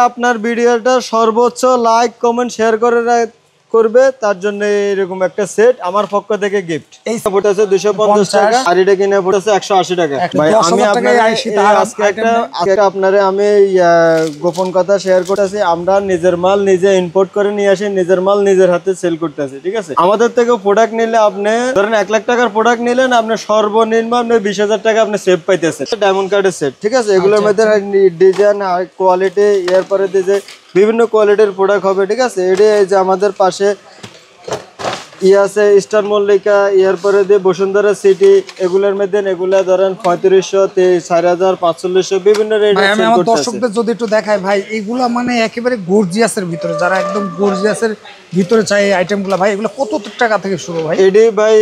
আপনার ভিডিওটা সর্বোচ্চ লাইক কমেন্ট শেয়ার করবে তার জন্য এরকম একটা সেট আমার পক্ষ থেকে গিফট। এই সাপোর্ট আছে 250 টাকা আর এটা কিনে পড়ছে 180 টাকা। ভাই আমি আপনারে আমি গোপন কথা শেয়ার করতেছি, আমরা নিজের মাল নিজে ইম্পোর্ট করে নিয়ে আসি, নিজের মাল নিজের হাতে সেল করতেছি, ঠিক আছে। আমাদের থেকে প্রোডাক্ট নিলে আপনি ধরেন 1 লাখ টাকার প্রোডাক্ট নিলেন, আপনি সর্বনিম্ন আপনি 20,000 টাকা আপনি সেভ পাইতেছেন। ডায়মন্ড কার্ডের সেট, ঠিক আছে। এগুলোর মধ্যে ডিজাইন আর কোয়ালিটি এরপরে দিয়ে বিভিন্ন কোয়ালিটির প্রোডাক্ট হবে, ঠিক আছে। এটা যে আমাদের পাশে আছে স্টার মল্লিকা, এরপরে দিয়ে বসুন্ধরা সিটি, এগুলোর মধ্যে এগুলা ধরেন 3500, 4000, 4500 বিভিন্ন রেট আছে। আমি আমার দর্শকদের যদি একটু দেখাই ভাই, এগুলা মানে একেবারে গর্জিয়াসের ভিতরে, যারা একদম গর্জিয়াসের ভিতরে চাই এই আইটেমগুলো ভাই, এগুলো কত টাকা থেকে শুরু ভাই? এডি ভাই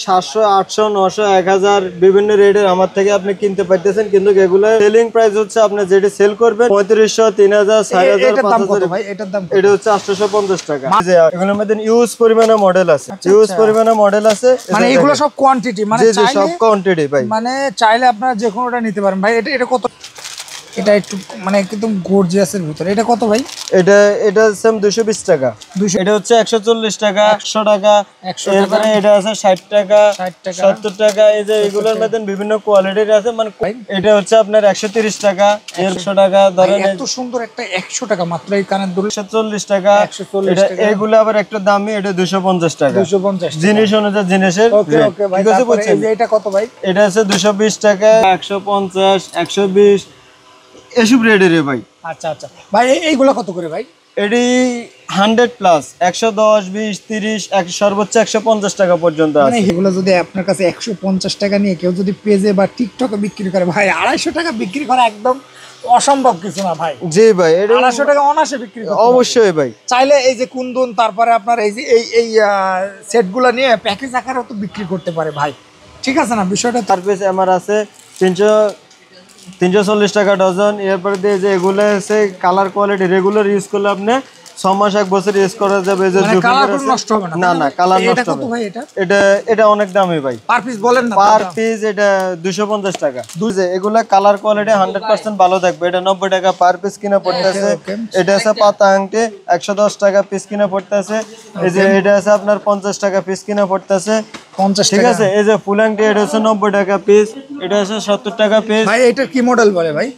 700, 800, 900, 1000 বিভিন্ন রেটের আমার থেকে আপনি কিনতে পারতেছেন, কিন্তু এগুলো সেলিং প্রাইস হচ্ছে আপনি যেটা সেল করবেন 3500, 3000, 4000, 5000 ভাই। এটার দাম এটা হচ্ছে 850 টাকা। এগুলোর মধ্যে ইউজ পরিমাণে মডেল আছে, ইউজ পরিমাণে মডেল আছে, মানে এগুলো সব কোয়ান্টিটি, মানে চাইলে সব কোয়ান্টিটি ভাই, মানে চাইলে আপনারা যে কোনোটা নিতে পারেন ভাই। এটা কত? এটা একটু মানে একদম গর্জিয়াসের ভিতরে। এটা কত ভাই? এটা সেম 220 টাকা। এটা হচ্ছে 140 টাকা, 100 টাকা, এরপরে এটা আছে 60 টাকা, 70 টাকা। এই যে এগুলোর মধ্যে বিভিন্ন কোয়ালিটির আছে, মানে এটা হচ্ছে আপনার 130 টাকা, 100 টাকা। ধরেন এত সুন্দর একটা 100 টাকা মাত্র এই কানের দুল, 140 টাকা। এটা এগুলো আবার একটা দামি, এটা 250 টাকা, 250 জিনিস অনুযায়ী জিনিসের। ওকে ওকে ভাই। এটা কত ভাই? এটা আছে 220 টাকা, 150, 120 এসব রেডি রে ভাই। আচ্ছা আচ্ছা ভাই, এইগুলো কত করে ভাই? এটি 100 প্লাস, 110, 20, 30, সর্বোচ্চ 150 টাকা পর্যন্ত আছে। মানে এগুলো যদি আপনার কাছে 150 টাকা নিয়ে কেউ যদি পেজে বা টিকটকে বিক্রি করে ভাই, 250 টাকা বিক্রি করা একদম অসম্ভব কিছু না ভাই। জি ভাই, এটা 250 টাকা অনায়াসে বিক্রি করতে অবশ্যই ভাই। চাইলে এই যে কুন্দন, তারপরে আপনার এই যে এই সেটগুলো নিয়ে প্যাকেজ আকারে তো বিক্রি করতে পারে ভাই, ঠিক আছে না বিষয়টা? তার পেছে আমার আছে 340 টাকা ডজন। এরপরে দিয়ে যে এগুলো আছে কালার কোয়ালিটি, রেগুলার ইউজ করলে আপনি 6 মাস 1 বছর ইউজ করা যাবে। যে কালার নষ্ট হবে না, না কালার নষ্ট হবে না। এটা অনেক দামি ভাই। পার পিস বলেন না? পার পিস এটা 250 টাকা। এগুলা কালার কোয়ালিটি 100% ভালো থাকবে। এটা 90 টাকা পার পিস কিনা পড়তেছে। এটা আছে পাতা আংটি 110 টাকা পিস কিনা পড়তেছে। এই যে এটা আছে আপনার 50 টাকা পিস কিনা পড়তেছে, 50 ঠিক আছে। এই যে ফুল আংটি এটা হচ্ছে 90 টাকা পিস, এটা আছে 70 টাকা পিস। ভাই এটা কি মডেল বলে ভাই?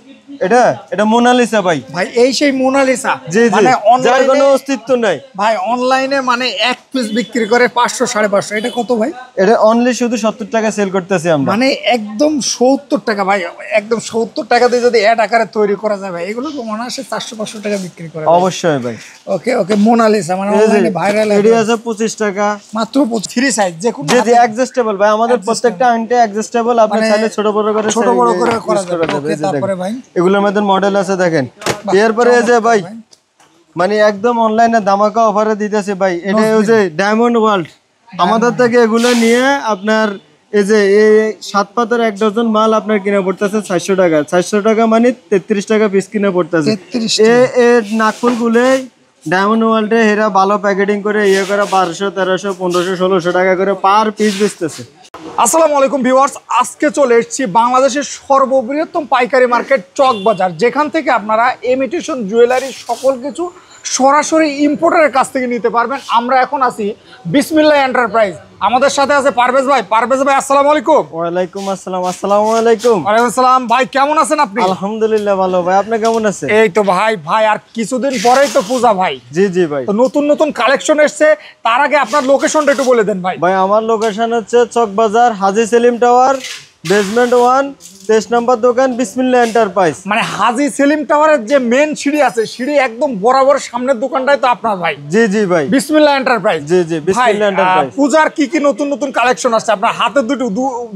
এটা মোনালিসা ভাই। ভাই এই সেই মোনালিসা, মানে যার কোনো অস্তিত্ব নাই ভাই। অনলাইনে মানে এক পিস বিক্রি করে 500, 550। এটা কত ভাই? এটা অনলি শুধু 70 টাকা সেল করতেছি আমরা, মানে একদম 70 টাকা ভাই। একদম 70 টাকা দিয়ে যদি এড আকারে তৈরি করা যায় ভাই, এগুলো তো মনে আসে 400-500 টাকা বিক্রি করে। অবশ্যই ভাই। ওকে ওকে, মোনালিসা মানে অনলাইনে ভাইরাল। এডি আছে 25 টাকা মাত্র। 3 সাইজ যে কোন জি অ্যাডজাস্টেবল ভাই। আমাদের প্রত্যেকটা আংটি অ্যাডজাস্টেবল, আপনি চাইলে ছোট বড় করে করা যাবে। তারপরে ভাই এগুলোর মধ্যে মডেল আছে দেখেন। এরপরে এই যে ভাই মানে একদম অনলাইনে ধামাকা অফারে দিতেছে ভাই। এটা ওই যে ডায়মন্ড ওয়ার্ল্ড আমাদের থেকে এগুলো নিয়ে আপনার এই যে এই 7 পাতার 1 ডজন মাল আপনার কিনা পড়তেছে 400 টাকা। 400 টাকা মানে 33 টাকা পিস কিনা পড়তেছে। এর নাকফুল গুলো ডায়মন্ড ওয়ার্ল্ডে এরা ভালো প্যাকেটিং করে ইয়ে করে 1200, 1300, 1500, 1600 টাকা করে পার পিস বেচতেছে। আসসালামু আলাইকুম ভিউয়ার্স, আজকে চলে এসেছি বাংলাদেশের সর্ববৃহত্তম পাইকারি মার্কেট চক বাজার, যেখান থেকে আপনারা ইমিটেশন জুয়েলারি সকল কিছু সরাসরি ইম্পোর্টারের কাছ থেকে নিতে পারবেন। আমরা এখন আছি বিসমিল্লাহ এন্টারপ্রাইজ। আমাদের সাথে আছে পারভেজ ভাই। পারভেজ ভাই আসসালামু আলাইকুম। ওয়ালাইকুম আসসালাম। আসসালামু আলাইকুম। ওয়ালাইকুম আসসালাম ভাই, কেমন আছেন আপনি? আলহামদুলিল্লাহ ভালো ভাই, আপনি কেমন আছেন? এই তো ভাই আর কিছুদিন পরেই তো পূজা ভাই। জি ভাই, তো নতুন কালেকশন এসেছে। তার আগে আপনার লোকেশনটা একটু বলে দেন ভাই। ভাই আমার লোকেশন হচ্ছে চক বাজার, হাজী সেলিম টাওয়ার, বেসমেন্ট 1, 23 নম্বর দোকান, বিসমিল্লাহ এন্টারপ্রাইজ। মানে হাজী সেলিম টাওয়ারের যে মেন সিঁড়ি আছে, সিঁড়ি একদম বরাবর সামনের দোকানটাই তো আপনার ভাই। জি ভাই, বিসমিল্লাহ এন্টারপ্রাইজ। জি বিসমিল্লাহ এন্টারপ্রাইজ। পূজার কি নতুন কালেকশন আসছে আপনার হাতে?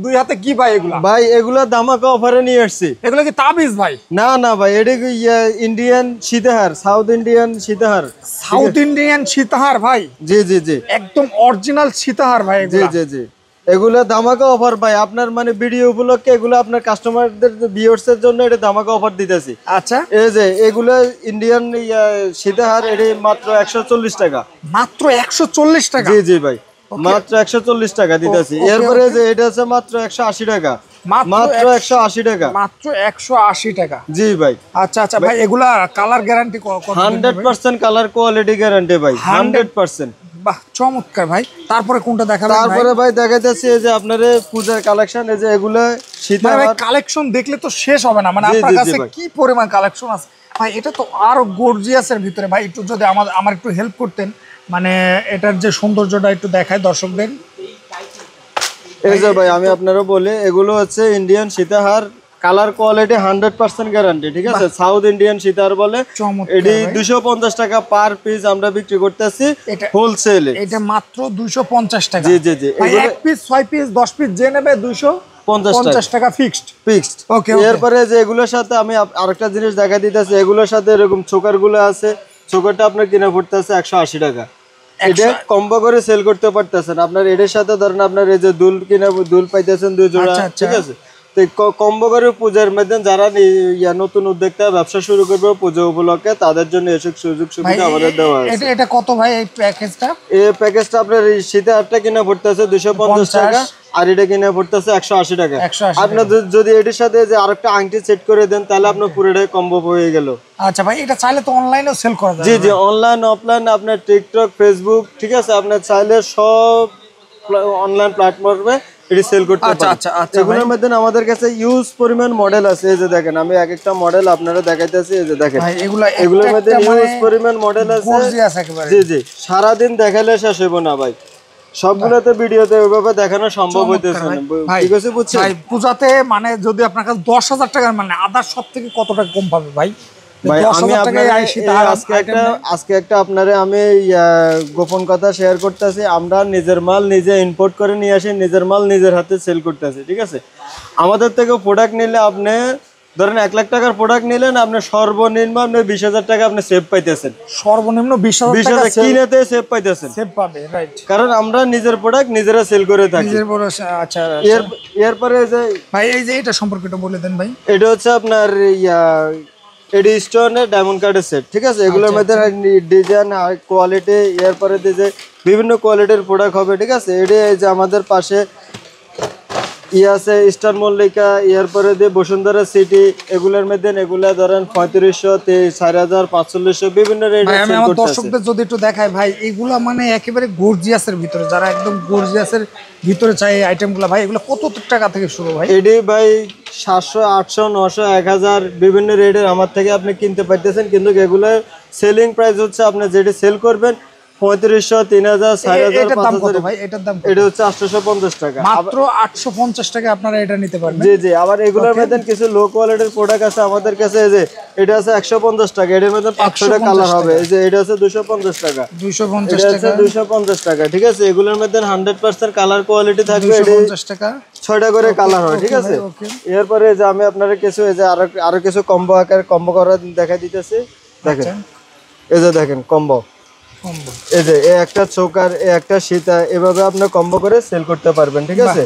দুই হাতে কি ভাই এগুলা? ভাই এগুলা ধামাকা অফারে নিয়ে আসছি। এগুলা কি তাবিজ ভাই? না ভাই, এটা ইন্ডিয়ান সীতাহার, সাউথ ইন্ডিয়ান সীতাহার। সাউথ ইন্ডিয়ান সীতাহার ভাই? জি একদম অরিজিনাল সীতাহার ভাই। জি এগুলো ধামাকা অফার ভাই। আপনার মানে ভিডিও উপলক্ষে এগুলো আপনার কাস্টমারদের ভিউয়ার্স এর জন্য এটা ধামাকা অফার দিতেছি। আচ্ছা, এই যে এগুলো ইন্ডিয়ান সীতাহার, এটা মাত্র 140 টাকা। মাত্র 140 টাকা? জি ভাই, মাত্র 140 টাকা দিতেছি। এরপরে যে এটা আছে মাত্র 180 টাকা। মাত্র 180 টাকা। মাত্র 180 টাকা। জি ভাই। আচ্ছা আচ্ছা ভাই, এগুলা কালার গ্যারান্টি কত? 100% কালার কোয়ালিটি গ্যারান্টি ভাই, 100%। বাহ, চমৎকার ভাই। তারপরে কোনটা দেখাবেন? তারপরে ভাই দেখাইতেছি এই যে আপনাদের পূজার কালেকশন, এই যে এগুলা শীতের ভাই কালেকশন দেখলে তো শেষ হবে না, মানে আপনার কাছে কি পরিমাণ কালেকশন আছে ভাই। এটা তো আরো গর্জিয়াসের ভিতরে ভাই। একটু যদি আমার একটু হেল্প করতেন, মানে এটার যে সৌন্দর্যটা একটু দেখায় দর্শকদের। এই যে ভাই আমি আপনারা বলি, এগুলো হচ্ছে ইন্ডিয়ান সীতাহার, কালার কোয়ালিটি 100% গ্যারান্টি, ঠিক আছে? সাউথ ইন্ডিয়ান সীতাহার বলে। এটি 250 টাকা পার পিস আমরা বিক্রি করতেছি হোলসেলে। এটা মাত্র 250 টাকা। জি জি জি। এক পিস 6 পিস 10 পিস যে নেবে 250 টাকা ফিক্সড। ওকে। এরপরে যে এগুলোর সাথে আমি আরেকটা জিনিস দেখা দিতেছি, এগুলোর সাথে এরকম চোকার গুলো আছে। চোকারটা আপনার কিনে পড়তেছে 180 টাকা। এটা কম্বো করে সেল করতে পারতেছেন আপনার। এটার সাথে ধরেন আপনার এই যে দুল কিনে দুল পাইতেছেন 2 জোড়া, ঠিক আছে? কম্বো করে পূজার মধ্যে যারা নতুন উদ্যোক্তা ব্যবসা শুরু করবে পূজা উপলক্ষে, তাদের জন্য এসব সুযোগ সুবিধা আমাদের দেওয়া আছে। এটা কত ভাই এই প্যাকেজটা? এই প্যাকেজটা আপনার শীতে হারটা কিনে পড়তেছে 250 টাকা, আর এটা কিনে পড়তেছে 180 টাকা। আপনার যদি এটির সাথে যে আরেকটা আংটি সেট করে দেন, তাহলে আপনার পুরোটাই কম্বো হয়ে গেল। আচ্ছা ভাই, এটা চাইলে তো অনলাইনেও সেল করা যায়? জি জি, অনলাইন অফলাইন, আপনার টিকটক ফেসবুক, ঠিক আছে? আপনার চাইলে সব অনলাইন প্ল্যাটফর্মে এটি সেল করতে পারেন। আচ্ছা আচ্ছা। এগুলোর মধ্যে আমাদের কাছে ইউজ পরিমাণ মডেল আছে। এই যে দেখেন আমি এক একটা মডেল আপনারা দেখাইতেছি। এই যে দেখেন এগুলোর মধ্যে ইউজ পরিমাণ মডেল আছে। জি জি, সারাদিন দেখালে শেষ হইব না ভাই। সবগুলোতে ভিডিওতে ওইভাবে দেখানো সম্ভব হইতেছে না, ঠিক আছে? বুঝছেন ভাই পূজাতে মানে যদি আপনার কাছে 10,000 টাকা, মানে আদার সব থেকে কত টাকা কম পাবে ভাই? ভাই আমি আজকে একটা আপনারে আমি গোপন কথা শেয়ার করতেছি। আমরা নিজের মাল নিজে ইম্পোর্ট করে নিয়ে আসি, নিজের মাল নিজের হাতে সেল করতেছি, ঠিক আছে? আমাদের থেকে প্রোডাক্ট নিলে আপনি ধরেন 1 লাখ টাকার প্রোডাক্ট নিলেন, আপনি সর্বনিম্ন আপনি 20,000 টাকা আপনি সেভ পাইতেছেন। সর্বনিম্ন 20,000 টাকা কিনেতে সেভ পাইতেছেন, সেভ পাবে, রাইট? কারণ আমরা নিজের প্রোডাক্ট নিজেরা সেল করে থাকি। আচ্ছা, এরপরে যে ভাই এই যে এটা সম্পর্কে একটু বলে দেন ভাই। এটা হচ্ছে আপনার এডি স্টোনের ডায়মন্ড কার্ডের সেট, ঠিক আছে? এগুলোর মধ্যে ডিজাইন আর কোয়ালিটি, এরপরে যে বিভিন্ন কোয়ালিটির প্রোডাক্ট হবে, ঠিক আছে? এটি এই যে আমাদের পাশে আছে স্টার মল্লিকা, এরপরে দিয়ে বসুন্ধরা সিটি, এগুলোর মধ্যে এগুলা ধরেন 3500, 4000, 4500 বিভিন্ন রেটে আমি আমার দর্শকদের যদি একটু দেখাই ভাই, এগুলা মানে একেবারে গর্জিয়াসের ভিতরে, যারা একদম গর্জিয়াসের ভিতরে চাই এই আইটেমগুলো ভাই, এগুলো কত টাকা থেকে শুরু ভাই? এডি ভাই 700, 800, 900, 1000 বিভিন্ন রেটের আমার থেকে আপনি কিনতে পারতেছেন, কিন্তু এগুলোর সেলিং প্রাইস হচ্ছে আপনি যেটা সেল করবেন 3500, 3000, 4000, 5000 ভাই। এটার দাম এটা হচ্ছে 850 টাকা। মাত্র 850 টাকা আপনারা এটা নিতে পারবেন। জি জি। আবার এগুলোর মধ্যে কিছু লো কোয়ালিটির প্রোডাক্ট আছে আমাদের কাছে। এই যে এটা আছে 150 টাকা, এর মধ্যে 500টা কালার হবে। এই যে এটা আছে 250 টাকা, 250 টাকা, ঠিক আছে? এগুলোর মধ্যে 100% কালার কোয়ালিটি থাকবে। 250 টাকা 6টা করে কালার হয়, ঠিক আছে? এরপরে যে আমি আপনাদের কিছু এই যে আরো কিছু কম্বো আকার কম্বো করা দেখাই দিতেছি। দেখেন এই যে দেখেন কম্বো, এই যে একটা চোকার, একটা সীতা, এভাবে আপনি কম্বো করে সেল করতে পারবেন, ঠিক আছে?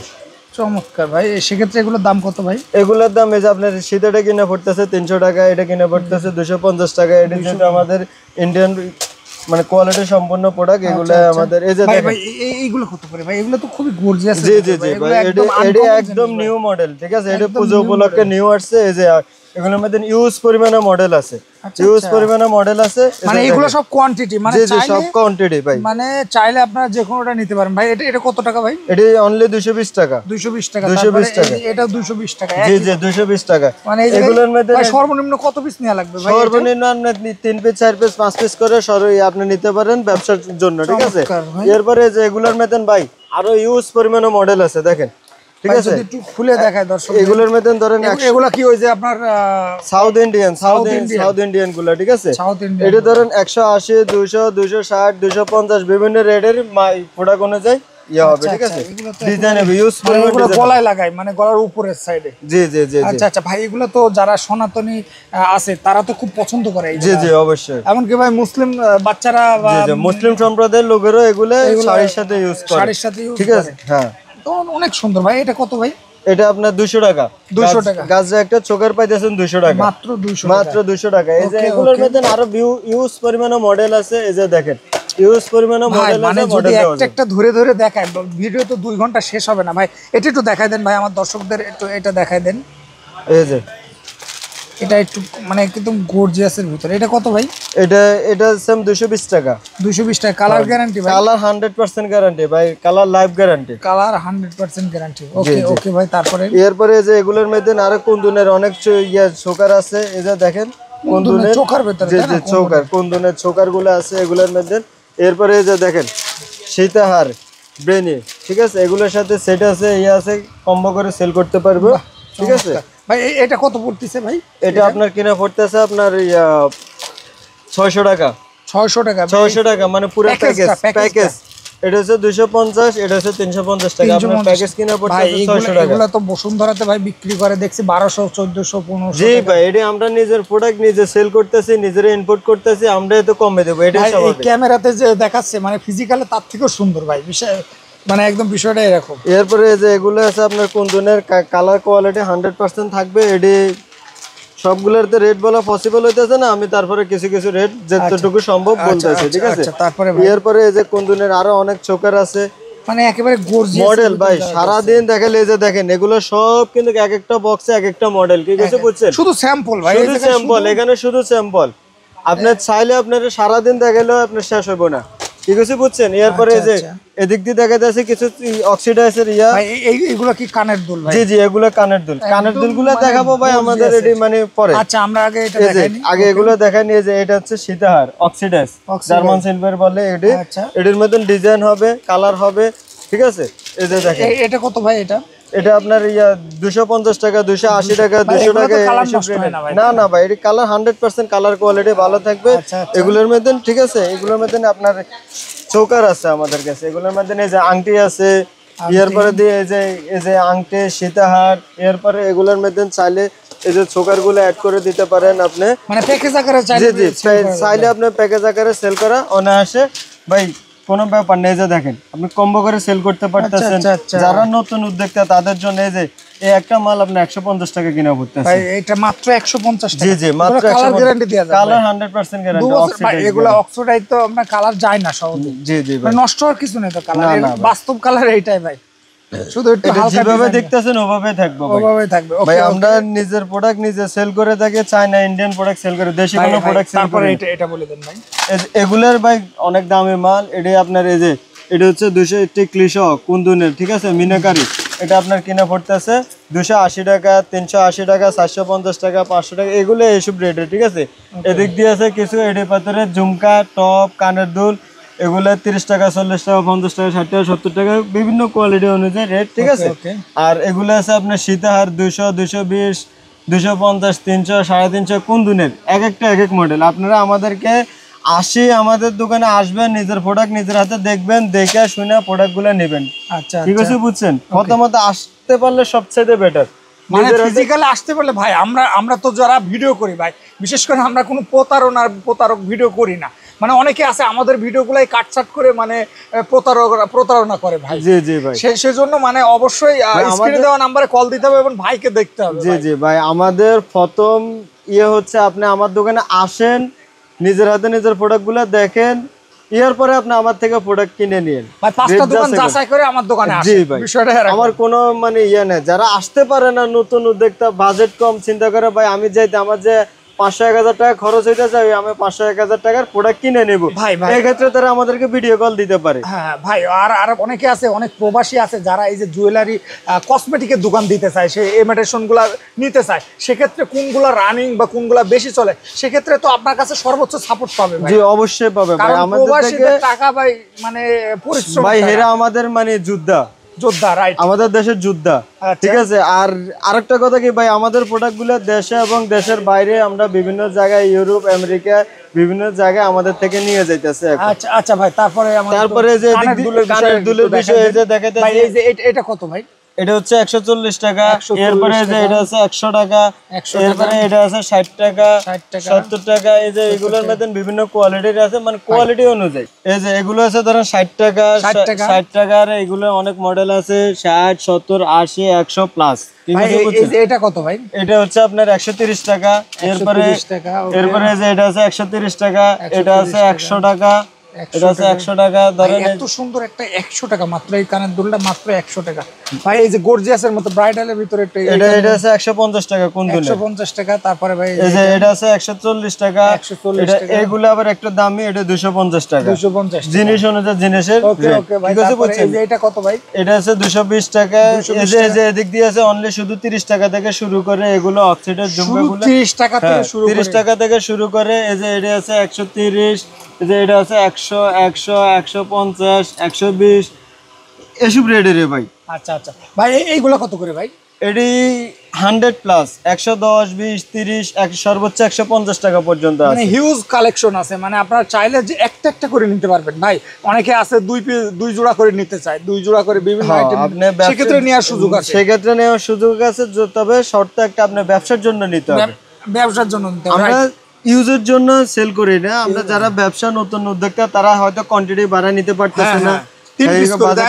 চমৎকার ভাই। সেক্ষেত্রে এগুলোর দাম কত ভাই? এগুলোর দাম এই যে আপনার সীতাটা কিনে পড়তেছে 300 টাকা, এটা কিনে পড়তেছে 250 টাকা। এটা যেটা আমাদের ইন্ডিয়ান মানে কোয়ালিটি সম্পন্ন প্রোডাক্ট, এগুলো আমাদের এই যে ভাই এইগুলো কত করে ভাই? এগুলো তো খুবই গর্জিয়াস। জি জি জি ভাই, এটা একদম নিউ মডেল, ঠিক আছে? এটা পূজা উপলক্ষে নিউ আসছে। এই যে এগুলোর মধ্যে ইউজ পরিমাণে মডেল আছে, ইউজ পরিমাণে মডেল আছে। মানে এগুলো সব কোয়ান্টিটি, মানে সব কোয়ান্টিটি ভাই, মানে চাইলে আপনারা যে কোনোটা নিতে পারেন ভাই। এটা কত টাকা ভাই? এটা অনলি 220 টাকা। 220 টাকা, 220 টাকা। এটা 220 টাকা। জি জি, 220 টাকা। মানে এগুলোর মধ্যে সর্বনিম্ন কত পিস নেওয়া লাগবে ভাই? সর্বনিম্ন আপনি 3 পিস 4 পিস 5 পিস করে আপনি নিতে পারেন ব্যবসার জন্য, ঠিক আছে? এরপরে যে এগুলোর মধ্যে ভাই আরো ইউজ পরিমাণে মডেল আছে, দেখেন, ঠিক আছে? যদি একটু খুলে দেখায় দর্শক। এগুলোর মধ্যে ধরেন এগুলা কি ওই যে আপনার সাউথ ইন্ডিয়ান গুলো, ঠিক আছে? এটা ধরেন 180, 200, 260, 250 বিভিন্ন রেটের প্রোডাক্ট অনুযায়ী হবে, ঠিক আছে? ডিজাইন হবে, ইউজ পরিমাণ এগুলো গলায় লাগায়, মানে গলার উপরের সাইডে। জি জি জি। আচ্ছা আচ্ছা ভাই, এগুলো তো যারা সনাতনী আছে তারা তো খুব পছন্দ করে। জি জি, অবশ্যই। এমনকি ভাই মুসলিম বাচ্চারা বা মুসলিম সম্প্রদায়ের লোকেরও এগুলো শাড়ির সাথে ইউজ করে, শাড়ির সাথে ইউজ করে, ঠিক আছে? হ্যাঁ, তো অনেক সুন্দর ভাই। এটা কত ভাই? এটা আপনার 200 টাকা। 200 টাকা গাজরা একটা চোকার পাইতেছেন 200 টাকা, মাত্র 200 টাকা। এই যে এগুলোর মধ্যে আরো ইউজ পরিমাণে মডেল আছে। এই যে দেখেন ইউজ পরিমাণে ভাই মডেল মানে আছে, যদি মডেল একটা একটা ধরে ধরে দেখায় ভিডিও তো 2 ঘন্টা শেষ হবে না ভাই। এটা একটু দেখাই দেন ভাই আমার দর্শকদের, একটু এটা দেখাই দেন। এই যে এটা একটু মানে একদম গর্জিয়াসের ভিতরে। এটা কত ভাই? এটা সেম 220 টাকা। 220 টাকা। কালার গ্যারান্টি ভাই? কালার 100% গ্যারান্টি ভাই, colour life guarantee. Colour 100% guarantee. Okay okay ভাই, তারপরে এরপরে এই যে এগুলোর মধ্যে আরো কুন্দুনের অনেক চোকার আছে, এই যে দেখেন কুন্দুনের চোকার ভিতরে, যে যে চোকার, কুন্দুনের চোকার গুলো আছে এগুলোর মধ্যে। এরপরে এই যে দেখেন সীতাহার ব্রেনি, ঠিক আছে, এগুলোর সাথে সেট আছে, ইয়ে আছে, কম্বো করে সেল করতে পারবো, ঠিক আছে ভাই। এটা কত পড়তেছে ভাই? এটা আপনার কিনা পড়তেছে আপনার 600 টাকা। 600 টাকা? 600 টাকা মানে পুরো প্যাকেজ। এটা হচ্ছে 250, এটা হচ্ছে 350 টাকা। আপনার প্যাকেজ কিনা পড়তেছে 600 টাকা। এগুলা তো বসুন্ধরাতে ভাই বিক্রি করে দেখছি 1200, 1400, 1500। জি ভাই, এটা আমরা নিজের প্রোডাক্ট নিজে সেল করতেছি, নিজেরা ইম্পোর্ট করতেছি, আমরা এত কমে দেব, এটা স্বাভাবিক। এই ক্যামেরাতে যে দেখাচ্ছে মানে ফিজিক্যালি তার থেকেও সুন্দর ভাই, বিষয় মানে একদম বিষয়টা এরকম। এরপরে যে এগুলো আছে আপনার কুন্দনের কালার কোয়ালিটি 100% থাকবে। এডি সবগুলোর তো রেট বলা পসিবল হইতেছে না, আমি তারপরে কিছু কিছু রেট যতটুকু সম্ভব বলতেছি, ঠিক আছে। তারপরে এরপরে এই যে কুন্দনের আরো অনেক চোকার আছে, মানে একেবারে গর্জিয়াস মডেল ভাই, সারা দিন দেখালে এই যে দেখেন এগুলো সব কিন্তু এক একটা বক্সে এক একটা মডেল, কি কিছু বুঝছেন? শুধু স্যাম্পল ভাই, শুধু স্যাম্পল, এখানে শুধু স্যাম্পল। আপনি চাইলে আপনার সারা দিন দেখালেও আপনার শেষ হবে না, কি কিছু বুঝছেন? এরপরে এই যে এদিক দিয়ে দেখা যাচ্ছে কিছু অক্সিডাইজার ইয়া ভাই, এইগুলো কি কানের দুল ভাই? জি জি, এগুলো কানের দুল। কানের দুলগুলো দেখাবো ভাই আমাদের এডি মানে পরে। আচ্ছা, আমরা আগে এটা দেখাইনি। আগে এগুলো দেখাই নিয়ে যে এটা হচ্ছে সীতাহার অক্সিডাইজ, জার্মান সিলভার বলে এডি। এটির মধ্যে ডিজাইন হবে, কালার হবে, ঠিক আছে। এই যে দেখেন এটা কত ভাই? এটা আপনার 250 টাকা, 280 টাকা, 200 টাকা। না না ভাই, এটি কালার 100% কালার কোয়ালিটি ভালো থাকবে এগুলোর মধ্যে, ঠিক আছে। এগুলোর মধ্যে আপনার চৌকার আছে আমাদের কাছে, এগুলোর মধ্যে এই যে আংটি আছে, এরপরে দিয়ে এই যে আংটি সীতাহার, এরপরে এগুলোর মধ্যে চাইলে এই যে চৌকার গুলো অ্যাড করে দিতে পারেন আপনি, মানে প্যাকেজ আকারে চাইলে। জি জি, চাইলে আপনি প্যাকেজ আকারে সেল করা অনায়াসে ভাই, কোনো ব্যাপার নেই। যে দেখেন আপনি কম্বো করে সেল করতে পারতেছেন। যারা নতুন উদ্যোক্তা তাদের জন্য এই যে এই একটা মাল আপনি 150 টাকা কিনা পড়তেছে ভাই, এটা মাত্র 150 টাকা। জি জি, মাত্র 150 কালার গ্যারান্টি দেয়া যায়, কালার 100% গ্যারান্টি। ভাই এগুলা অক্সিডাইজ তো আপনার কালার যায় না সহজে। জি জি ভাই, মানে নষ্ট হওয়ার কিছু নেই তো কালার, বাস্তব কালার এইটাই ভাই, শুধু একটু এটা যেভাবে দেখতেছেন ওভাবে থাকবে ভাই, ওভাবে থাকবে। ভাই আমরা নিজের প্রোডাক্ট নিজে সেল করে থাকি, চায়না ইন্ডিয়ান প্রোডাক্ট সেল করে, দেশি কোনো প্রোডাক্ট সেল করে। তারপরে এটা বলে দেন ভাই। এগুলার ভাই অনেক দামি মাল। এটা আপনার এই যে এটা হচ্ছে 280 ক্লিশো কুন্দুনের, ঠিক আছে, মিনাকারি। এটা আপনার কিনা পড়তেছে 280 টাকা, 380 টাকা, 450 টাকা, 500 টাকা, এগুলো এইসব রেটে, ঠিক আছে। এদিক দিয়ে আছে কিছু এডি পাথরের ঝুমকা, টপ, কানের দুল, এগুলো 30 টাকা, 40 টাকা, 50 টাকা, 60 টাকা, 70 টাকা, বিভিন্ন কোয়ালিটি অনুযায়ী রেট, ঠিক আছে। আর এগুলো আছে আপনার সীতাহার 200, 220, 250, 300, 350 কুন্দুনের, এক একটা এক এক মডেল। আপনারা আমাদেরকে আমাদের দোকানে আসবেন, নিজের প্রোডাক্ট নিজের হাতে দেখবেন, দেখে শুনে প্রোডাক্টগুলো নেবেন। আচ্ছা, ঠিক আছে, বুঝছেন? প্রথমত আসতে পারলে সবচেয়ে বেটার, মানে ফিজিক্যালি আসতে পারলে ভাই। আমরা তো যারা ভিডিও করি ভাই, বিশেষ করে আমরা কোনো প্রতারক ভিডিও করি না। মানে অনেকে আছে আমাদের ভিডিওগুলাই কাটছাট করে মানে প্রতারণা করে ভাই। জি জি ভাই, সেজন্য মানে অবশ্যই স্ক্রিনে দেওয়া নম্বরে কল দিতে হবে এবং ভাইকে দেখতে হবে। জি জি ভাই, আমাদের প্রথম হচ্ছে আপনি আমার দোকানে আসেন, নিজের হাতে নিজের প্রোডাক্টগুলো দেখেন, এরপরে আপনি আমার থেকে প্রোডাক্ট কিনে নিন ভাই। 5টা দোকান যাচাই করে আমার দোকানে আসেন। জি ভাই, বিষয়টা আমার কোনো মানে নেই। যারা আসতে পারে না, নতুন উদ্যোক্তা, বাজেট কম, চিন্তা করে ভাই আমি যাইতে আমার যে 500-1000 টাকা খরচ হইতে চাই, আমি 500-1000 টাকার প্রোডাক্ট কিনে নেব, এই ক্ষেত্রে তারা আমাদেরকে ভিডিও কল দিতে পারে। হ্যাঁ ভাই, আর অনেকে আছে, অনেক প্রবাসী আছে যারা এই যে জুয়েলারি কসমেটিকের দোকান দিতে চায়, সে ইমিটেশনগুলো নিতে চায়, সেক্ষেত্রে কোনগুলো রানিং বা কোনগুলো বেশি চলে, সেক্ষেত্রে তো আপনার কাছে সর্বোচ্চ সাপোর্ট পাবে ভাই। জি অবশ্যই পাবে ভাই, আমাদের থেকে টাকা ভাই মানে পরিশ্রম ভাই, হেরা আমাদের মানে যোদ্ধা, রাইট, আমাদের দেশের যোদ্ধা, ঠিক আছে। আর আরেকটা কথা কি ভাই, আমাদের প্রোডাক্টগুলো দেশে এবং দেশের বাইরে আমরা বিভিন্ন জায়গায়, ইউরোপ, আমেরিকা, বিভিন্ন জায়গায় আমাদের থেকে নিয়ে যাইতেছে। আচ্ছা আচ্ছা ভাই, তারপরে যে কানের দুলের বিষয় এই যে দেখাইতেছি ভাই, এই যে এটা কত ভাই? এটা হচ্ছে 140 টাকা, এরপরে যে এটা হচ্ছে 100 টাকা, এরপরে এটা আছে 60 টাকা, 70 টাকা। এই যে এগুলোর মধ্যে বিভিন্ন কোয়ালিটির আছে, মানে কোয়ালিটি অনুযায়ী। এই যে এগুলো আছে ধরেন 60 টাকা, 60 টাকার এগুলো অনেক মডেল আছে, 60, 70, 80, 100 প্লাস। এটা কত ভাই? এটা হচ্ছে আপনার 130 টাকা, এরপরে যে এটা আছে 130 টাকা, এটা আছে 100 টাকা, এটা আছে 100 টাকা ধরেন। এত সুন্দর একটা 100 টাকা মাত্র, এই কানের দুলটা মাত্র 100 টাকা ভাই। এই যে গর্জিয়াসের মতো ব্রাইডালের ভিতরে এটা আছে 150 টাকা কোন দুলে, 150 টাকা। তারপরে ভাই এই যে এটা আছে 140 টাকা। 140 টাকা। এগুলো আবার একটা দামি, এটা 250 টাকা 250 জিনিস অনুযায়ী জিনিসের। ওকে ওকে ভাই। তারপরে এই যে এটা কত ভাই? এটা আছে 220 টাকা। এই যে এদিক দিয়ে আছে অনলি শুধু 30 টাকা থেকে শুরু করে, এগুলো অক্সিডের জুমকাগুলো 30 টাকা থেকে শুরু করে, 30 টাকা থেকে শুরু করে। এই যে এটা আছে 130, এই যে এটা আছে 100, 100, 150, 120 এসব রেডের ভাই। আচ্ছা আচ্ছা ভাই, এইগুলো কত করে ভাই? এটি 100 প্লাস, 110, 20, 30, সর্বোচ্চ 150 টাকা পর্যন্ত আছে। মানে হিউজ কালেকশন আছে, মানে আপনারা চাইলে যে একটা একটা করে নিতে পারবেন ভাই। অনেকে আছে দুই জোড়া করে নিতে চায়, দুই জোড়া করে বিভিন্ন আইটেম, সেক্ষেত্রে নেওয়ার সুযোগ আছে। সেক্ষেত্রে নেওয়ার সুযোগ আছে, তবে শর্ত একটা আপনার ব্যবসার জন্য নিতে হবে। ব্যবসার জন্য নিতে হবে। আমরা ইউজের জন্য সেল করি না, আমরা যারা ব্যবসা নতুন উদ্যোক্তা তারা হয়তো কোয়ান্টিটি বাড়ায় নিতে পারতেছে না। 3 পিস করে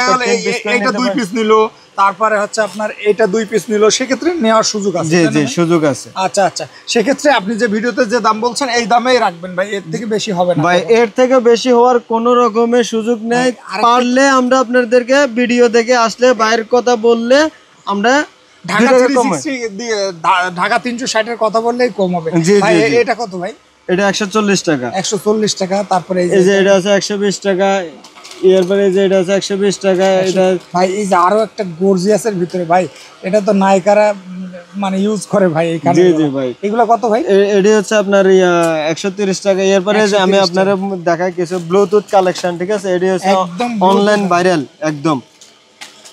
এটা 2 পিস নিল, তারপরে হচ্ছে আপনার এটা 2 পিস নিল, সেক্ষেত্রে নেওয়ার সুযোগ আছে। জি জি সুযোগ আছে। আচ্ছা আচ্ছা, সেক্ষেত্রে আপনি যে ভিডিওতে যে দাম বলছেন এই দামেই রাখবেন ভাই, এর থেকে বেশি হবে না ভাই। এর থেকে বেশি হওয়ার কোনো রকমের সুযোগ নেই। পারলে আমরা আপনাদেরকে ভিডিও দেখে আসলে বাইরের কথা বললে আমরা ঢাকা 360 এর কথা বললেই কম হবে ভাই। এটা কত ভাই? এটা 140 টাকা। 140 টাকা। তারপরে এই যে এটা আছে 120 টাকা। এরপরে যে এটা আছে 120 টাকা। এটা ভাই এই যে আরো একটা গর্জিয়াসের ভিতরে ভাই, এটা তো নায়িকারা মানে ইউজ করে ভাই এই কানে। জি জি ভাই। এগুলো কত ভাই? এটি হচ্ছে আপনার 130 টাকা। এরপরে যে আমি আপনারা দেখাই কিছু ব্লুটুথ কালেকশন, ঠিক আছে? এটি হচ্ছে অনলাইন ভাইরাল একদম।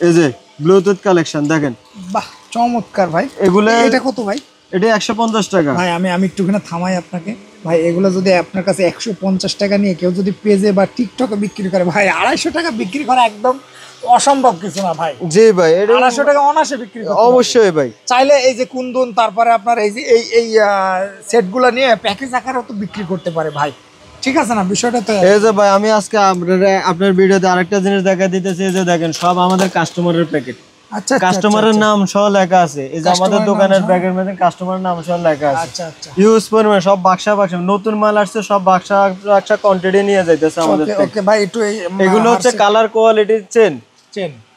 এই যে ব্লুটুথ কালেকশন দেখেন, বাহ চমৎকার ভাই। এগুলো এটা কত ভাই? এটা 150 টাকা ভাই। আমি একটুখানি থামাই আপনাকে ভাই। এগুলো যদি আপনার কাছে 150 টাকা নিয়ে কেউ যদি পেজে বা টিকটকে বিক্রি করে ভাই, 250 টাকা বিক্রি করা একদম অসম্ভব কিছু না ভাই। জি ভাই, এটা 250 টাকা অনায়াসে বিক্রি করতে অবশ্যই ভাই। চাইলে এই যে কুন্দন, তারপরে আপনার এই যে এই সেটগুলো নিয়ে প্যাকেজ আকারে তো বিক্রি করতে পারে ভাই। ঠিক আছে না বিষয়টা? তো এই যে ভাই আমি আজকে আপনার ভিডিওতে আরেকটা জিনিস দেখা দিতেছি। এই যে দেখেন সব আমাদের কাস্টমারের প্যাকেট। আচ্ছা, কাস্টমারের নাম সহ লেখা আছে। এই যে আমাদের দোকানের প্যাকেট মধ্যে কাস্টমারের নাম সহ লেখা আছে। আচ্ছা আচ্ছা। ইউজ পরিমাণ সব বাক্সা বাক্সা নতুন মাল আসছে, সব বাক্সা বাক্সা কোয়ান্টিটি নিয়ে যাইতেছে আমাদের থেকে। ওকে ভাই, একটু এগুলো হচ্ছে কালার কোয়ালিটি চেন,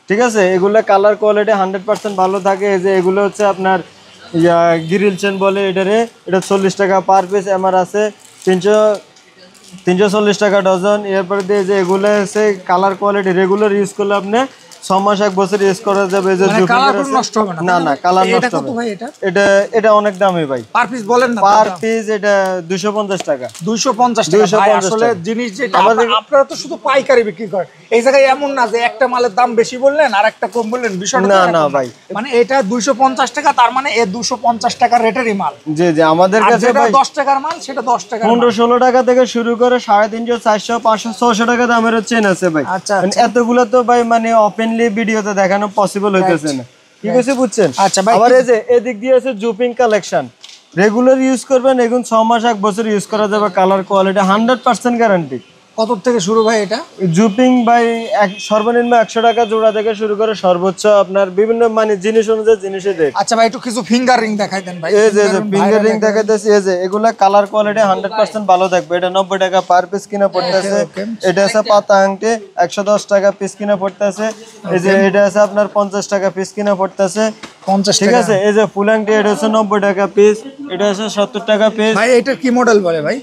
ঠিক আছে? এগুলো কালার কোয়ালিটি 100% ভালো থাকে। এই যে এগুলো হচ্ছে আপনার গ্রিল চেন বলে এটারে। এটা 40 টাকা পার পিস। এমআর আছে 340 টাকা ডজন। এরপরে দিয়ে যে এগুলো হচ্ছে কালার কোয়ালিটি, রেগুলার ইউজ করলে আপনি 6 মাস 1 বছর ইউজ করা যাবে। যে নষ্ট হবে না? না কালার নষ্ট হবে ভাই। এটা অনেক দামি ভাই। পার পিস বলেন না? পার পিস এটা 250 টাকা। 250 টাকা ভাই। আসলে জিনিস যেটা আপনারা তো শুধু পাইকারি বিক্রি করেন, এই জায়গায় এমন না যে একটা মালের দাম বেশি বললেন আর একটা কম বললেন, বিষয়টা না না ভাই। মানে এটা 250 টাকা, তার মানে এই 250 টাকার রেটেরই মাল। জি জি আমাদের কাছে ভাই 10 টাকার মাল সেটা 10 টাকা, 15-16 টাকা থেকে শুরু করে 350, 400, 500, 600 টাকা দামের চেন আছে ভাই। আচ্ছা, এতগুলো তো ভাই মানে ওপেনলি ভিডিওতে দেখানো পসিবল হইতেছে না, ঠিক আছে? বুঝছেন? আচ্ছা ভাই। আবার এই যে এদিক দিয়ে আছে জুপিং কালেকশন। রেগুলার ইউজ করবেন, এগুন 6 মাস 1 বছর ইউজ করা যাবে। Colour quality 100% guarantee. কত থেকে শুরু ভাই এটা? জুপিং ভাই সর্বনিম্ন 100 টাকা জোড়া থেকে শুরু করে সর্বোচ্চ আপনার বিভিন্ন মানে জিনিস অনুযায়ী জিনিসের রেট। আচ্ছা ভাই, একটু কিছু ফিঙ্গার রিং দেখাই দেন ভাই। এই যে ফিঙ্গার রিং দেখাইতেছি। এই যে এগুলা কালার কোয়ালিটি 100% ভালো থাকবে। এটা 90 টাকা পার পিস কিনা পড়তেছে। এটা আছে পাতা আংটি 110 টাকা পিস কিনা পড়তেছে। এই যে এটা আছে আপনার 50 টাকা পিস কিনা পড়তেছে। 50 ঠিক আছে? এই যে ফুল আংটি এটা হচ্ছে 90 টাকা পিস। এটা আছে 70 টাকা পিস। ভাই এটা কি মডেল বলে ভাই?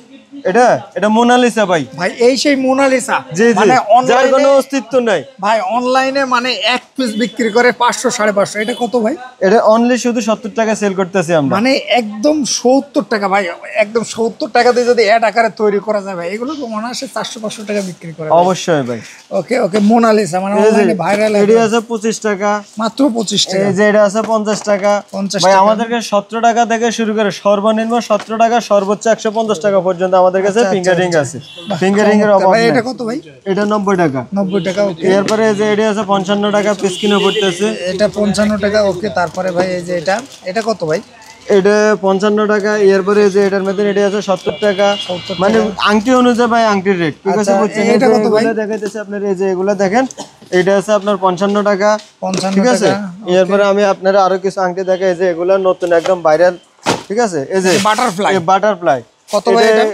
এটা মোনালিসা ভাই। ভাই এই সেই মোনালিসা, জি জি, মানে যার কোনো অস্তিত্ব নাই ভাই। অনলাইনে মানে এক পিস বিক্রি করে 500 550। এটা কত ভাই? এটা অনলি শুধু 70 টাকা সেল করতেছি আমরা। মানে একদম 70 টাকা ভাই। একদম 70 টাকা দিয়ে যদি এড আকারে তৈরি করা যায় ভাই, এগুলো তো মনে হয় 400-500 টাকা বিক্রি করে। অবশ্যই ভাই। ওকে ওকে, মোনালিসা মানে অনলাইনে ভাইরাল। এটা আছে 25 টাকা, মাত্র 25 টাকা। এই যে এটা আছে 50 টাকা। 50 ভাই টাকা। আমাদেরকে 17 টাকা থেকে শুরু করে সর্বনিম্ন 17 টাকা, সর্বোচ্চ 150 টাকা পর্যন্ত আমাদের কাছে ফিঙ্গার রিং আছে। ফিঙ্গার রিং এর অভাব ভাই নেই। এটা কত ভাই? এটা 90 টাকা। 90 টাকা। ওকে। এরপরে এই যে এটা আছে 55 টাকা পিস কিনে পড়তেছে। এটা 55 টাকা। ওকে। তারপরে ভাই এই যে এটা কত ভাই? এটা 55 টাকা। এরপরে যে এটার মধ্যে এটা আছে 70 টাকা। মানে আংটি অনুযায়ী ভাই আংটির রেট, ঠিক আছে? বুঝছেন? এটা কত ভাই? দেখাইতেছে আপনার। এই যে এগুলা দেখেন, এটা আছে আপনার 55 টাকা, 55 ঠিক আছে? টাকা। এরপরে আমি আপনারা আরো কিছু আংটি দেখাই। যে এগুলা নতুন একদম ভাইরাল, ঠিক আছে? এই যে বাটারফ্লাই। বাটারফ্লাই কত ভাই এটা?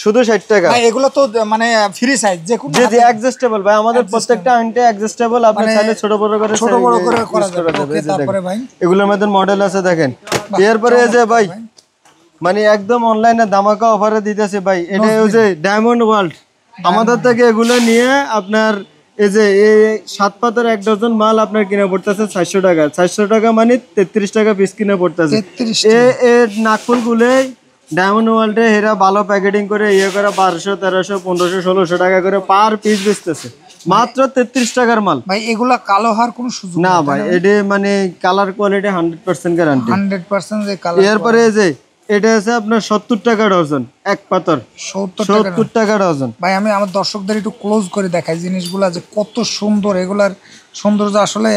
শুধু 60 টাকা। ভাই এগুলো তো মানে ফ্রি সাইজ, যে কোনো জি অ্যাডজাস্টেবল ভাই, আমাদের প্রত্যেকটা আংটি অ্যাডজাস্টেবল, আপনি চাইলে ছোট বড় করে করা যাবে। ওকে, তারপরে ভাই এগুলোর মধ্যে মডেল আছে দেখেন। এরপরে এই যে ভাই মানে একদম অনলাইনে ধামাকা অফারে দিতেছে ভাই, এটা ওই যে ডায়মন্ড ওয়ার্ল্ড, আমাদের থেকে এগুলো নিয়ে আপনার এই যে এই 7 পাতার 1 ডজন মাল আপনার কিনে পড়তেছে 400 টাকা। 400 টাকা মানে 33 টাকা পিস কিনে পড়তেছে। এ নাকফুল গুলো ডায়মন্ড ওয়ার্ল্ডে এরা ভালো প্যাকেটিং করে ইয়ে করে 1200 1300 1500 1600 টাকা করে পার পিস বেচতেছে, মাত্র 33 টাকার মাল। ভাই এগুলা কালো হওয়ার কোনো সুযোগ না ভাই, এটা মানে কালার কোয়ালিটি 100% গ্যারান্টি। 100% যে কালার। এরপরে যে এটা আছে আপনার 70 টাকা ডজন, এক পাতার 70 টাকা ডজন। ভাই আমি আমার দর্শকদের একটু ক্লোজ করে দেখাই জিনিসগুলা যে কত সুন্দর, এগুলার সৌন্দর্য আসলে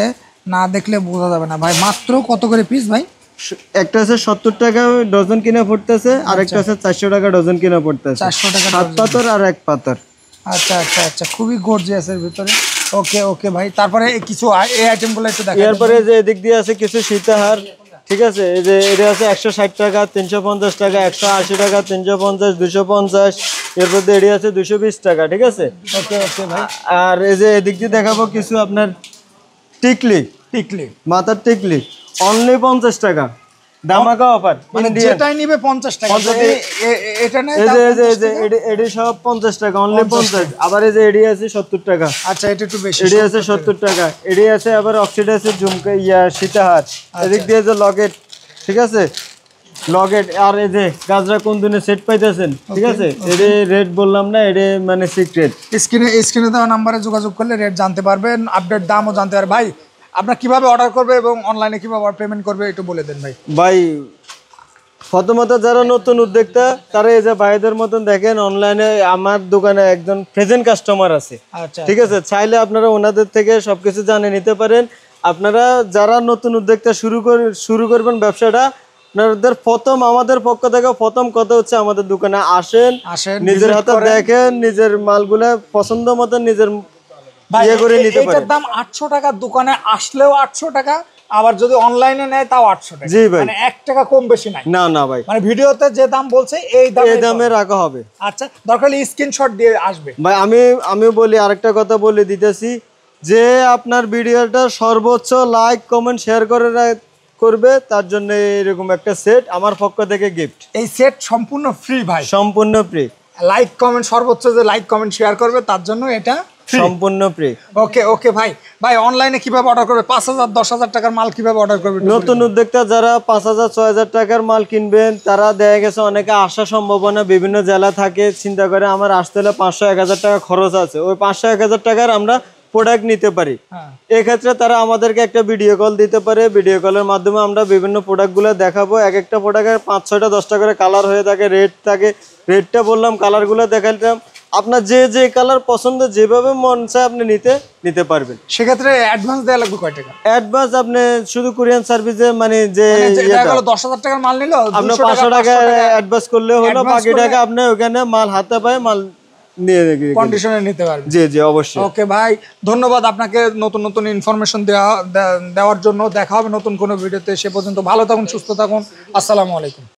না দেখলে বোঝা যাবে না। ভাই মাত্র কত করে পিস ভাই? একটা আছে 70 টাকা ডজন কিনে পড়তেছে, আর একটা আছে 400 টাকা ডজন কিনে পড়তেছে। 400 টাকা 7 পাতার আর এক পাতার। আচ্ছা আচ্ছা আচ্ছা, খুবই গর্জিয়াস এর ভিতরে। ওকে ওকে ভাই, তারপরে কিছু এই আইটেমগুলো একটু দেখাই। এরপরে যে এদিক দিয়ে আছে কিছু সীতাহার, ঠিক আছে। এই যে এটা আছে 160 টাকা, 350 টাকা, 180 টাকা, 350, 250, এরপর এটি আছে 220 টাকা, ঠিক আছে। ওকে ওকে ভাই। আর এই যে এদিক দিয়ে দেখাবো কিছু আপনার টিকলি, মাথার টিকলি, অনলি 50 টাকা, ধামাকা অফার। মানে যেটাই নিবে 50 টাকা, এটা না এই যে এডি সব 50 টাকা, অনলি 50। আবার এই যে এডি আছে 70 টাকা। আচ্ছা, এটা একটু বেশি। এডি আছে 70 টাকা, এডি আছে আবার অক্সিডাইজের ঝুমকা সীতাহার, এদিক দিয়ে যে লকেট, ঠিক আছে, লকেট। আর এই যে গাজরা কোন দিনে সেট পাইতেছেন, ঠিক আছে। এডি রেট বললাম না, এডি মানে সিক্রেট। স্ক্রিনে দেওয়া নাম্বারে যোগাযোগ করলে রেট জানতে পারবেন, আপডেট দামও জানতে পারবেন। ভাই আপনারা কিভাবে অর্ডার করবে এবং অনলাইনে কিভাবে পেমেন্ট করবে একটু বলে দেন ভাই। ভাই প্রথমত যারা নতুন উদ্যোক্তা তারা এই যে ভাইদের মতন দেখেন, অনলাইনে আমার দোকানে একজন প্রেজেন্ট কাস্টমার আছে, ঠিক আছে। চাইলে আপনারা ওনাদের থেকে সবকিছু জানিয়ে নিতে পারেন। আপনারা যারা নতুন উদ্যোক্তা শুরু করবেন ব্যবসাটা, আপনাদের প্রথম আমাদের পক্ষ থেকে প্রথম কথা হচ্ছে আমাদের দোকানে আসেন, নিজের হাতে দেখেন, নিজের মালগুলা পছন্দ মতো নিজের ইয়ে করে নিতে পারেন। এটার দাম 800 টাকা, দোকানে আসলেও 800 টাকা, আবার যদি অনলাইনে নেয় তাও 800 টাকা। জি ভাই, মানে 1 টাকা কম বেশি নাই। না না ভাই, মানে ভিডিওতে যে দাম বলছে এই দামে রাখা হবে। আচ্ছা, দরকার হলে স্ক্রিনশট দিয়ে আসবে ভাই। আমি বলি আরেকটা কথা বলে দিতেছি, যে আপনার ভিডিওটা সর্বোচ্চ লাইক কমেন্ট শেয়ার করবে তার জন্য এরকম একটা সেট আমার পক্ষ থেকে গিফট। এই সেট সম্পূর্ণ ফ্রি ভাই, সম্পূর্ণ ফ্রি। লাইক কমেন্ট সর্বোচ্চ যে লাইক কমেন্ট শেয়ার করবে তার জন্য এটা সম্পূর্ণ ফ্রি। ওকে ওকে ভাই। অনলাইনে কিভাবে অর্ডার করবে? 5000 10000 টাকার মাল কিভাবে অর্ডার করবে? নতুন উদ্যোক্তা যারা 5000 6000 টাকার মাল কিনবেন, তারা দেখা গেছে অনেকে আসা সম্ভাবনা বিভিন্ন জেলা থাকে, চিন্তা করে আমার আসতে হলে 500 1000 টাকা খরচ আছে, ওই 500 1000 টাকার আমরা প্রোডাক্ট নিতে পারি। এক্ষেত্রে তারা আমাদেরকে একটা ভিডিও কল দিতে পারে, ভিডিও কলের মাধ্যমে আমরা বিভিন্ন প্রোডাক্টগুলো দেখাবো। এক একটা প্রোডাক্টের 5-6টা 10টা করে কালার হয়ে থাকে, রেট থাকে, রেটটা বললাম, কালারগুলো দেখালাম। আপনার যে কালার পছন্দ, যেভাবে মন চায় আপনি নিতে পারবেন। সেক্ষেত্রে অ্যাডভান্স দেওয়া লাগবে কয় টাকা? অ্যাডভান্স আপনি শুধু কুরিয়ান সার্ভিসে মানে যে 10,000 টাকার মাল নিল, আপনি 500 টাকা অ্যাডভান্স করলে হলো, বাকি টাকা আপনি ওখানে মাল হাতে পায় মাল নিয়ে কন্ডিশনে নিতে পারবেন। জি জি অবশ্যই। ওকে ভাই, ধন্যবাদ আপনাকে নতুন নতুন ইনফরমেশন দেওয়ার জন্য। দেখা হবে নতুন কোনো ভিডিওতে, সে পর্যন্ত ভালো থাকুন, সুস্থ থাকুন, আসসালামু আলাইকুম।